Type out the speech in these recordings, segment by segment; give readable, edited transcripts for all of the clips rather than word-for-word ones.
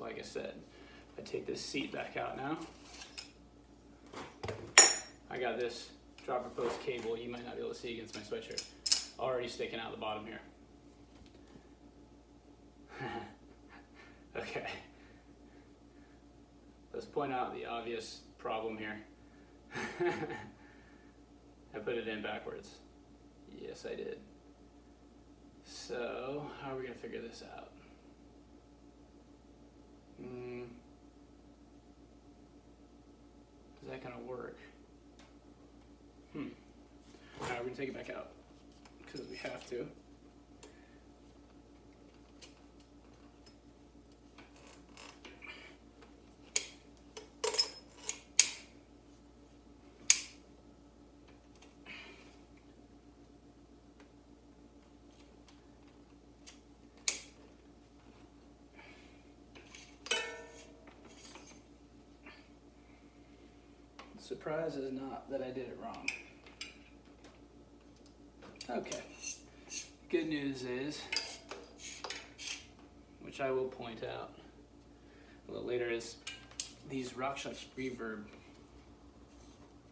like I said, I take this seat back out now. I got this dropper post cable, you might not be able to see against my sweatshirt, already sticking out the bottom here. Okay. Let's point out the obvious problem here. I put it in backwards. Yes, I did. So, how are we gonna figure this out? Is that gonna work? Alright, we're gonna take it back out because we have to. Surprise is not that I did it wrong. Okay. Good news is, which I will point out a little later, is these RockShox Reverb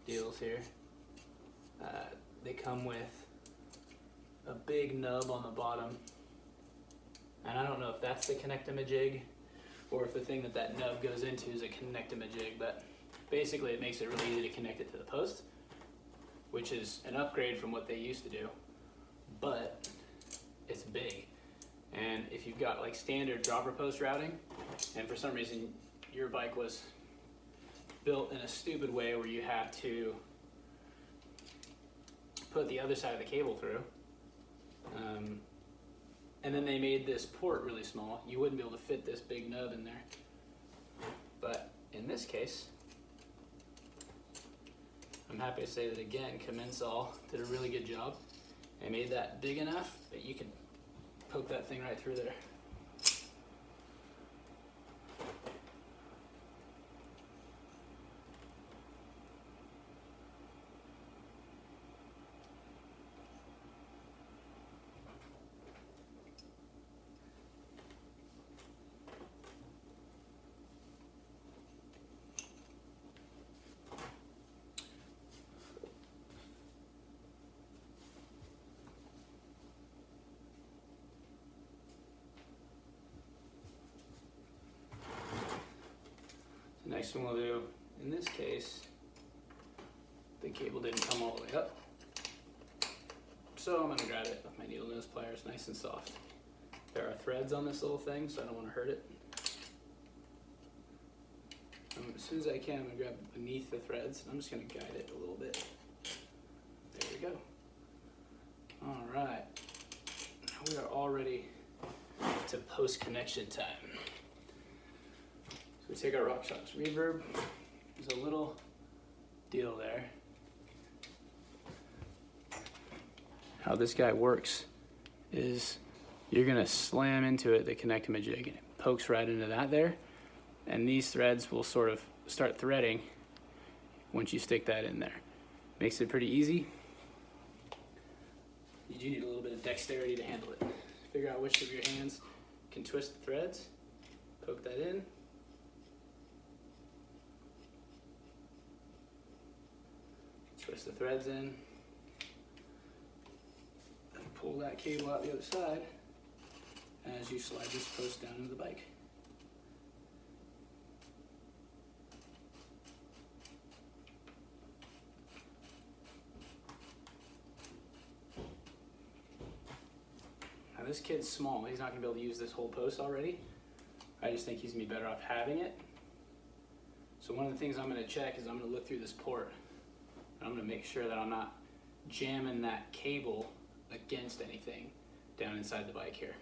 deals here. They come with a big nub on the bottom, and I don't know if that's the connect-a-majig or if the thing that nub goes into is a connect-a-majig, but basically it makes it really easy to connect it to the post, which is an upgrade from what they used to do, but it's big. And if you've got like standard dropper post routing, and for some reason your bike was built in a stupid way where you had to put the other side of the cable through, and then they made this port really small, you wouldn't be able to fit this big nub in there. But in this case, I'm happy to say that again, Commensal did a really good job. They made that big enough that you can poke that thing right through there. The next one we'll do, in this case, the cable didn't come all the way up, so I'm going to grab it with my needle nose pliers, nice and soft. There are threads on this little thing, so I don't want to hurt it. As soon as I can, I'm going to grab beneath the threads, and I'm just going to guide it a little bit. There we go. Alright, we are all ready to post-connection time. So we take our RockShox Reverb. There's a little deal there. How this guy works is you're gonna slam into it the connect-a-majig, and it pokes right into that there, and these threads will sort of start threading once you stick that in there. Makes it pretty easy. You do need a little bit of dexterity to handle it. Figure out which of your hands can twist the threads, poke that in. Twist the threads in, and pull that cable out the other side as you slide this post down into the bike. Now this kid's small, he's not going to be able to use this whole post already. I just think he's going to be better off having it. So one of the things I'm going to check is I'm going to look through this port. I'm going to make sure that I'm not jamming that cable against anything down inside the bike here.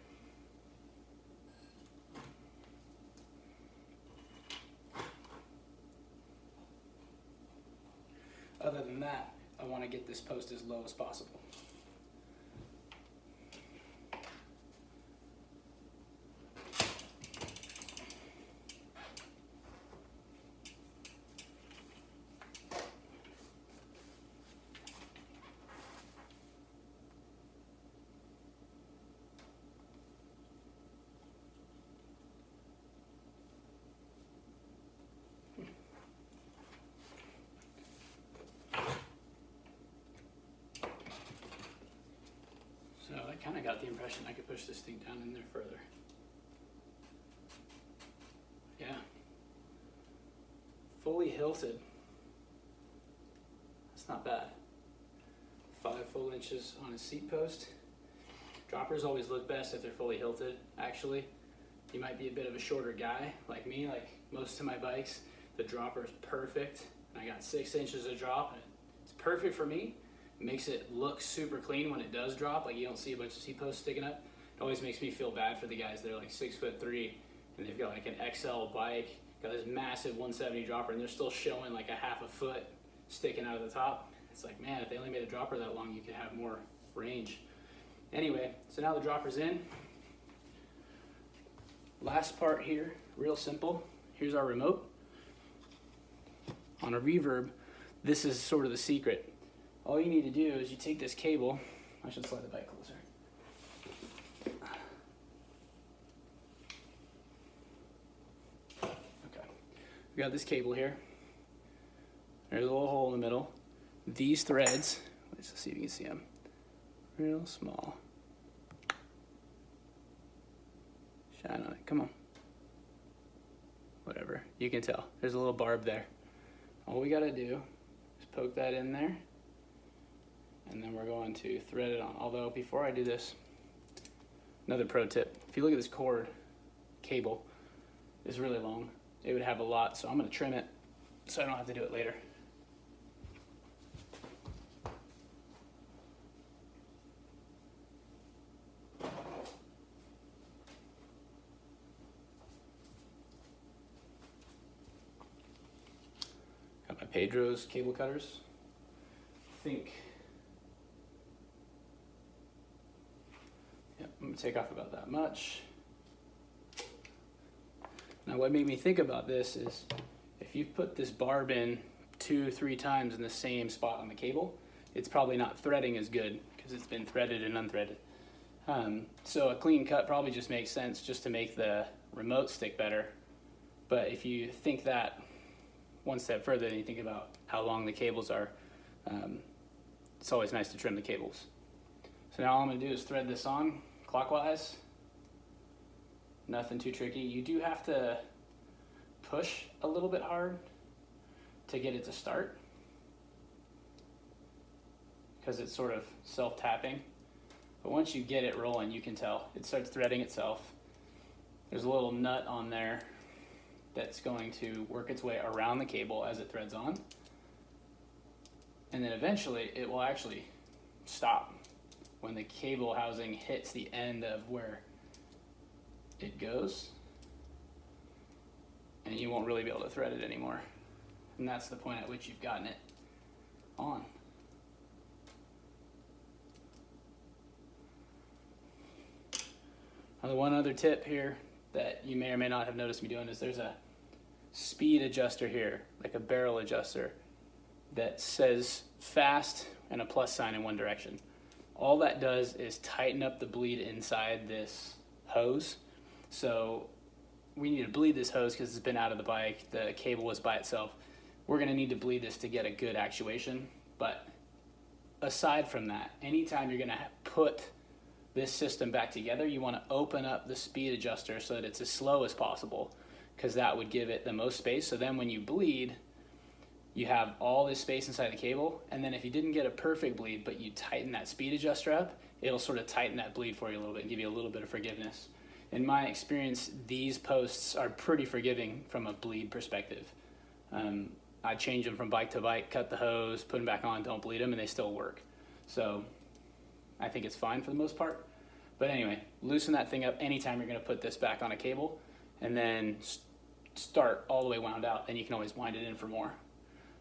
Other than that, I want to get this post as low as possible. kind of got the impression I could push this thing down in there further. Yeah. Fully hilted. That's not bad. 5 full inches on a seat post. Droppers always look best if they're fully hilted, actually. You might be a bit of a shorter guy, like me, like most of my bikes. The dropper is perfect. I got 6 inches of drop. It's perfect for me. It makes it look super clean when it does drop, like you don't see a bunch of seat posts sticking up. It always makes me feel bad for the guys that are like 6'3" and they've got like an XL bike, got this massive 170 dropper, and they're still showing like a half a foot sticking out of the top. It's like, man, if they only made a dropper that long, you could have more range. Anyway, so now the dropper's in. Last part here, real simple. Here's our remote. On a Reverb, this is sort of the secret. All you need to do is you take this cable. I should slide the bike closer. Okay, we got this cable here. There's a little hole in the middle. These threads, let's see if you can see them, real small. Shine on it, come on. Whatever, you can tell. There's a little barb there. All we gotta do is poke that in there, and then we're going to thread it on. Although before I do this, another pro tip. If you look at this cord, cable is really long. It would have a lot, so I'm gonna trim it so I don't have to do it later. Got my Pedro's cable cutters. I think, yeah, I'm gonna take off about that much. Now what made me think about this is if you put this barb in 2-3 times in the same spot on the cable, it's probably not threading as good because it's been threaded and unthreaded. So a clean cut probably just makes sense just to make the remote stick better. But if you think that one step further and you think about how long the cables are, it's always nice to trim the cables. So now all I'm gonna do is thread this on clockwise. Nothing too tricky. You do have to push a little bit hard to get it to start because it's sort of self-tapping. But once you get it rolling, you can tell it starts threading itself. There's a little nut on there that's going to work its way around the cable as it threads on. And then eventually it will actually stop when the cable housing hits the end of where it goes, and you won't really be able to thread it anymore. And that's the point at which you've gotten it on. Now, one other tip here that you may or may not have noticed me doing is there's a speed adjuster here, like a barrel adjuster, that says fast and a plus sign in one direction. All that does is tighten up the bleed inside this hose. So we need to bleed this hose because it's been out of the bike. The cable was by itself. We're gonna need to bleed this to get a good actuation. But aside from that, anytime you're gonna put this system back together, you wanna open up the speed adjuster so that it's as slow as possible, because that would give it the most space. So then when you bleed, you have all this space inside the cable, and then if you didn't get a perfect bleed, but you tighten that speed adjuster up, it'll sort of tighten that bleed for you a little bit and give you a little bit of forgiveness. In my experience, these posts are pretty forgiving from a bleed perspective. I change them from bike to bike, cut the hose, put them back on, don't bleed them, and they still work. So I think it's fine for the most part. But anyway, loosen that thing up anytime you're gonna put this back on a cable, and then start all the way wound out, and you can always wind it in for more.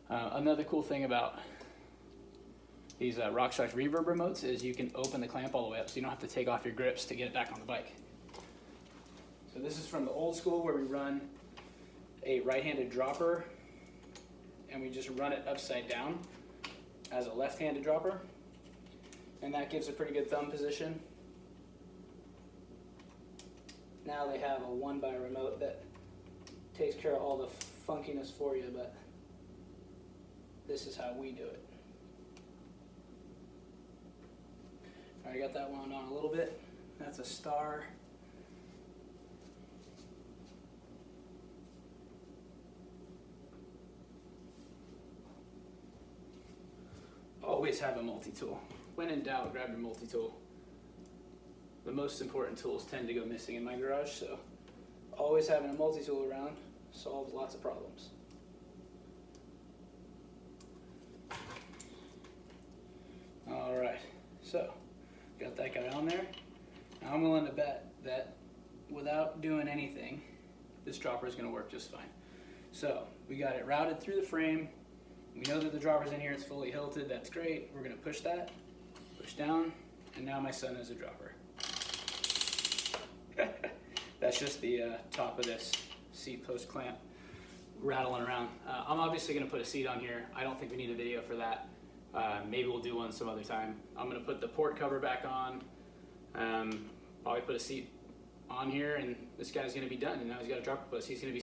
Another cool thing about these RockShox Reverb remotes is you can open the clamp all the way up, so you don't have to take off your grips to get it back on the bike. So this is from the old school where we run a right-handed dropper and we just run it upside down as a left-handed dropper. And that gives a pretty good thumb position. Now they have a 1x remote that takes care of all the funkiness for you, but this is how we do it. I got that wound on a little bit. That's a star. Always have a multi-tool. When in doubt, grab your multi-tool. The most important tools tend to go missing in my garage, so always having a multi-tool around solves lots of problems. All right, so got that guy on there. Now I'm willing to bet that without doing anything, this dropper is going to work just fine. So we got it routed through the frame. We know that the dropper's in here, it's fully hilted, that's great. We're gonna push that, push down, and now my son has a dropper. That's just the top of this seat post clamp rattling around. I'm obviously gonna put a seat on here. I don't think we need a video for that. Maybe we'll do one some other time. I'm gonna put the port cover back on, probably put a seat on here, and this guy's gonna be done. And now he's got a dropper post. He's gonna be